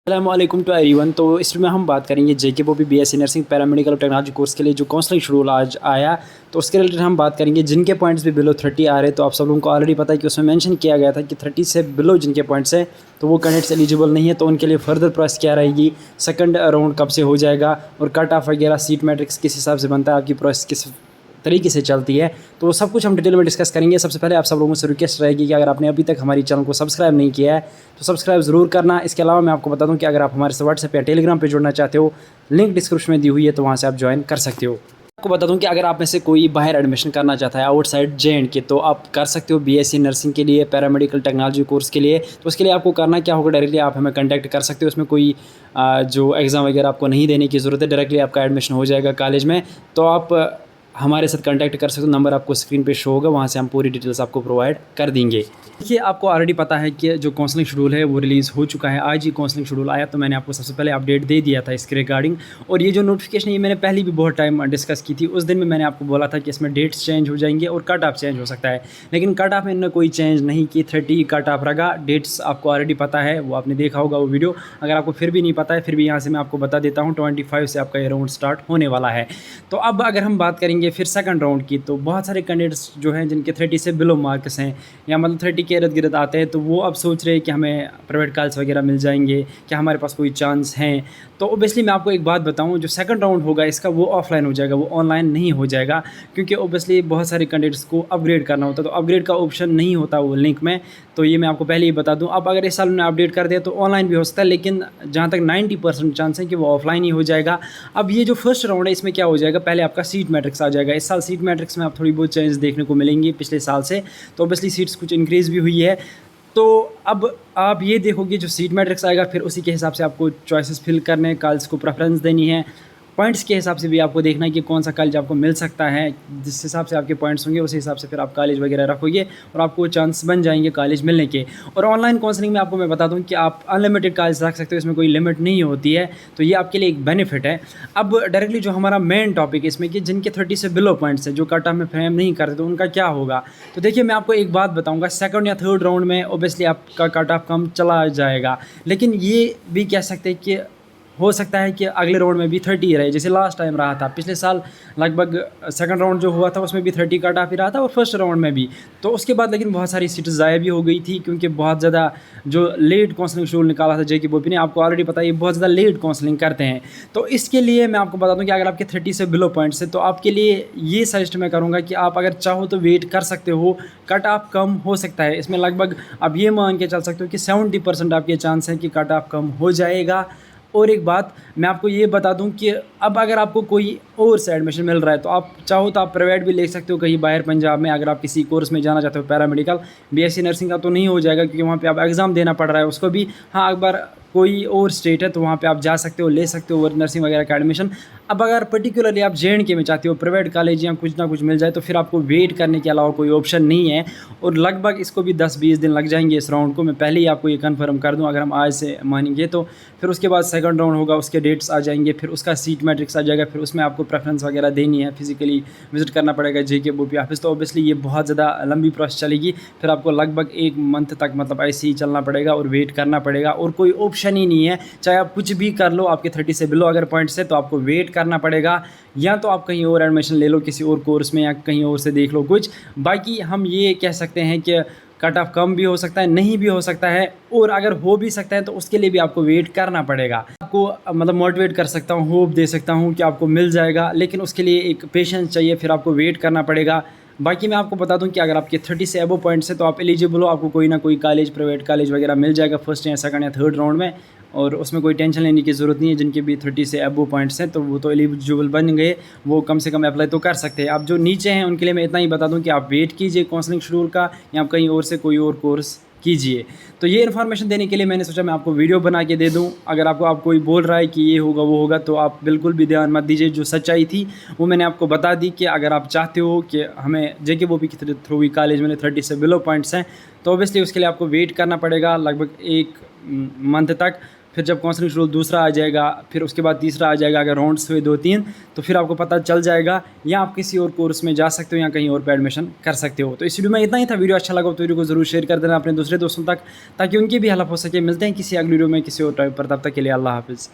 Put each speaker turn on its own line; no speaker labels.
अस्सलामुअलैकुम to everyone. तो इसमें हम बात करेंगे JK BOPEE BSc nursing paramedical technology course के लिए जो काउंसलिंग शेड्यूल आज आया, तो उसके रिलेटेड हम बात करेंगे। जिनके पॉइंट्स भी बिलो 30 आ रहे हैं, तो आप सब लोगों को ऑलरेडी पता है कि उसमें मेंशन किया गया था कि 30 से बिलो जिनके पॉइंट्स हैं तो वो कैंडिडेट्स एलिजिबल नहीं है। तो उनके लिए फर्दर प्रोसेस क्या रहेगी, सेकंड राउंड कब से हो जाएगा और कट ऑफ वगैरह सीट मैट्रिक्स किस हिसाब से बनता है, आपकी प्रोसेस किस तरीके से चलती है, तो वो सब कुछ हम डिटेल में डिस्कस करेंगे। सबसे पहले आप सब लोगों से रिक्वेस्ट रहेगी कि अगर आपने अभी तक हमारी चैनल को सब्सक्राइब नहीं किया है तो सब्सक्राइब ज़रूर करना। इसके अलावा मैं आपको बता दूं कि अगर आप हमारे से व्हाट्सएप या टेलीग्राम पे जुड़ना चाहते हो, लिंक डिस्क्रिप्शन में दी हुई है, तो वहाँ से आप ज्वाइन कर सकते हो। आपको बता दूं कि अगर आप में से कोई बाहर एडमिशन करना चाहता है आउटसाइड जे.एंड.के, तो आप कर सकते हो बीएससी नर्सिंग के लिए, पैरामेडिकल टेक्नोलॉजी कोर्स के लिए। तो उसके लिए आपको करना क्या होगा, डायरेक्टली आप हमें कांटेक्ट कर सकते हो। उसमें कोई जो एग्ज़ाम वगैरह आपको नहीं देने की ज़रूरत है, डायरेक्टली आपका एडमिशन हो जाएगा कॉलेज में। तो आप हमारे साथ कांटेक्ट कर सकते हो, नंबर आपको स्क्रीन पे शो होगा, वहाँ से हम पूरी डिटेल्स आपको प्रोवाइड कर देंगे। देखिए, आपको ऑलरेडी पता है कि जो काउंसलिंग शेड्यूल है वो रिलीज़ हो चुका है। आज ही काउंसलिंग शेड्यूल आया, तो मैंने आपको सबसे पहले अपडेट दे दिया था इसके रिगार्डिंग। और ये जो नोटिफिकेशन है, ये मैंने पहले भी बहुत टाइम डिस्कस की थी। उस दिन में मैंने आपको बोला था कि इसमें डेट्स चेंज हो जाएंगे और कट ऑफ चेंज हो सकता है, लेकिन कट ऑफ में इन्होंने कोई चेंज नहीं की। 30 कट ऑफ रहा। डेट्स आपको ऑलरेडी पता है, वो आपने देखा होगा वो वीडियो। अगर आपको फिर भी नहीं पता है, फिर भी यहाँ से मैं आपको बता देता हूँ, 25 से आपका ये राउंड स्टार्ट होने वाला है। तो अब अगर हम बात करेंगे फिर सेकंड राउंड की, तो बहुत सारे कैंडिडेट्स जो हैं जिनके 30 से बिलो मार्क्स हैं या मतलब 30 के इर्द गिर्द आते हैं, तो वो अब सोच रहे हैं कि हमें प्राइवेट कॉलेज वगैरह मिल जाएंगे, क्या हमारे पास कोई चांस हैं। तो ओबियसली मैं आपको एक बात बताऊं, जो सेकंड राउंड होगा इसका वो ऑफलाइन हो जाएगा, वो ऑनलाइन नहीं हो जाएगा, क्योंकि ओबियसली बहुत सारे कैंडिडेट्स को अपग्रेड करना होता है, तो अपग्रेड का ऑप्शन नहीं होता वो लिंक में। तो ये मैं आपको पहले ही बता दूं। अब अगर इस साल उन्होंने अपडेट कर दिया तो ऑनलाइन भी हो सकता है, लेकिन जहाँ तक 90% चांस है कि वो ऑफलाइन ही हो जाएगा। अब ये जो फर्स्ट राउंड है, इसमें क्या हो जाएगा, पहले आपका सीट मैट्रिक्स आ जाएगा। इस साल सीट मैट्रिक्स में आप थोड़ी बहुत चेंज देखने को मिलेंगी पिछले साल से, तो ओबियसली सीट्स कुछ इंक्रीज़ भी हुई है। तो अब आप ये देखोगे, जो सीट मैट्रिक्स आएगा फिर उसी के हिसाब से आपको चॉइसेस फिल करने, कॉलेज को प्रेफरेंस देनी है। पॉइंट्स के हिसाब से भी आपको देखना है कि कौन सा कॉलेज आपको मिल सकता है। जिस हिसाब से आपके पॉइंट्स होंगे उस हिसाब से फिर आप कॉलेज वगैरह रखोगे और आपको चांस बन जाएंगे कॉलेज मिलने के। और ऑनलाइन काउंसलिंग में आपको मैं बता दूं कि आप अनलिमिटेड कॉलेज रख सकते हो, इसमें कोई लिमिट नहीं होती है, तो ये आपके लिए एक बेनिफिट है। अब डायरेक्टली जो हमारा मेन टॉपिक है इसमें, कि जिनके 30 से बिलो पॉइंट्स है, जो कट ऑफ में फ्रेम नहीं करते, तो उनका क्या होगा। तो देखिए, मैं आपको एक बात बताऊँगा, सेकंड या थर्ड राउंड में ओबियसली आपका कट ऑफ कम चला जाएगा, लेकिन ये भी कह सकते हैं कि हो सकता है कि अगले राउंड में भी 30 रहे, जैसे लास्ट टाइम रहा था। पिछले साल लगभग सेकंड राउंड जो हुआ था उसमें भी 30 कट ऑफ ही रहा था, और फर्स्ट राउंड में भी। तो उसके बाद लेकिन बहुत सारी सीट्स ज़ाया भी हो गई थी, क्योंकि बहुत ज़्यादा जो लेट काउंसलिंग शेड्यूल निकाला था जेके बॉबी ने, आपको ऑलरेडी पता है ये बहुत ज़्यादा लेट काउंसलिंग करते हैं। तो इसके लिए मैं आपको बता दूं कि अगर आपके 30 से बिलो पॉइंट्स है, तो आपके लिए ये सजेस्ट मैं करूँगा कि आप अगर चाहो तो वेट कर सकते हो। कट ऑफ कम हो सकता है इसमें, लगभग आप ये मान के चल सकते हो कि 70% आपके चांस हैं कि कट ऑफ कम हो जाएगा। और एक बात मैं आपको ये बता दूं कि अब अगर आपको कोई और से एडमिशन मिल रहा है, तो आप चाहो तो आप प्राइवेट भी ले सकते हो कहीं बाहर पंजाब में। अगर आप किसी कोर्स में जाना चाहते हो पैरामेडिकल, बीएससी नर्सिंग का तो नहीं हो जाएगा, क्योंकि वहाँ पे आप एग्ज़ाम देना पड़ रहा है उसको भी। हाँ, अगर कोई और स्टेट है तो वहाँ पे आप जा सकते हो, ले सकते हो और नर्सिंग वगैरह का एडमिशन। अब अगर पर्टिकुलरली आप जे.एंड.के में चाहते हो प्राइवेट कॉलेज या कुछ ना कुछ मिल जाए, तो फिर आपको वेट करने के अलावा कोई ऑप्शन नहीं है। और लगभग इसको भी 10-20 दिन लग जाएंगे इस राउंड को। मैं पहले ही आपको ये कन्फर्म कर दूँ, अगर हम आज से मानेंगे तो फिर उसके बाद सेकंड राउंड होगा, उसके डेट्स आ जाएंगे, फिर उसका सीट मैट्रिक्स आ जाएगा, फिर उसमें आपको प्रेफरेंस वगैरह देनी है, फिजिकली विजिट करना पड़ेगा जेके बॉबी ऑफिस। तो ऑब्वियसली ये बहुत ज़्यादा लंबी प्रोसेस चलेगी, फिर आपको लगभग 1 मंथ तक मतलब ऐसे ही चलना पड़ेगा और वेट करना पड़ेगा, और कोई ऑप्शन ही नहीं है। चाहे आप कुछ भी कर लो, आपके 30 से बिलो अगर पॉइंट्स है, तो आपको वेट करना पड़ेगा, या तो आप कहीं और एडमिशन ले लो किसी और कोर्स में, या कहीं और से देख लो कुछ। बाकी हम ये कह सकते हैं कि कट ऑफ कम भी हो सकता है, नहीं भी हो सकता है, और अगर हो भी सकता है तो उसके लिए भी आपको वेट करना पड़ेगा। आपको मतलब मोटिवेट कर सकता हूँ, होप दे सकता हूँ कि आपको मिल जाएगा, लेकिन उसके लिए एक पेशेंस चाहिए, फिर आपको वेट करना पड़ेगा। बाकी मैं आपको बता दूं कि अगर आपके 30 से अबव पॉइंट्स है, तो आप एलिजिबल हो, आपको कोई ना कोई कॉलेज, प्राइवेट कॉलेज वगैरह मिल जाएगा फर्स्ट या सेकंड या थर्ड राउंड में, और उसमें कोई टेंशन लेने की ज़रूरत नहीं है। जिनके भी 30 से अबव पॉइंट्स हैं, तो वो तो एलिजिबल बन गए, वो कम से कम अप्लाई तो कर सकते हैं। अब जो नीचे हैं उनके लिए मैं इतना ही बता दूं कि आप वेट कीजिए काउंसलिंग शेड्यूल का, या आप कहीं और से कोई और कोर्स कीजिए। तो ये इन्फॉर्मेशन देने के लिए मैंने सोचा मैं आपको वीडियो बना के दे दूं। अगर आप कोई बोल रहा है कि ये होगा वो होगा, तो आप बिल्कुल भी ध्यान मत दीजिए। जो सच्चाई थी वो मैंने आपको बता दी, कि अगर आप चाहते हो कि हमें जेके बॉबी के थ्रू ही कॉलेज में 30 से बिलो पॉइंट्स हैं, तो ऑब्वियसली उसके लिए आपको वेट करना पड़ेगा लगभग 1 मंथ तक। फिर जब काउंसलिंग शेड्यूल दूसरा आ जाएगा, फिर उसके बाद तीसरा आ जाएगा, अगर राउंड्स हुए 2-3 तो फिर आपको पता चल जाएगा, या आप किसी और कोर्स में जा सकते हो या कहीं और पे एडमिशन कर सकते हो। तो इस वीडियो में इतना ही था। वीडियो अच्छा लगा तो वीडियो को ज़रूर शेयर कर देना अपने दूसरे दोस्तों तक, ताकि उनकी भी हेल्प हो सके। मिलते हैं किसी अगली वीडियो में किसी और टॉपिक पर, तब तक के लिए अल्लाह हाफ़िज़।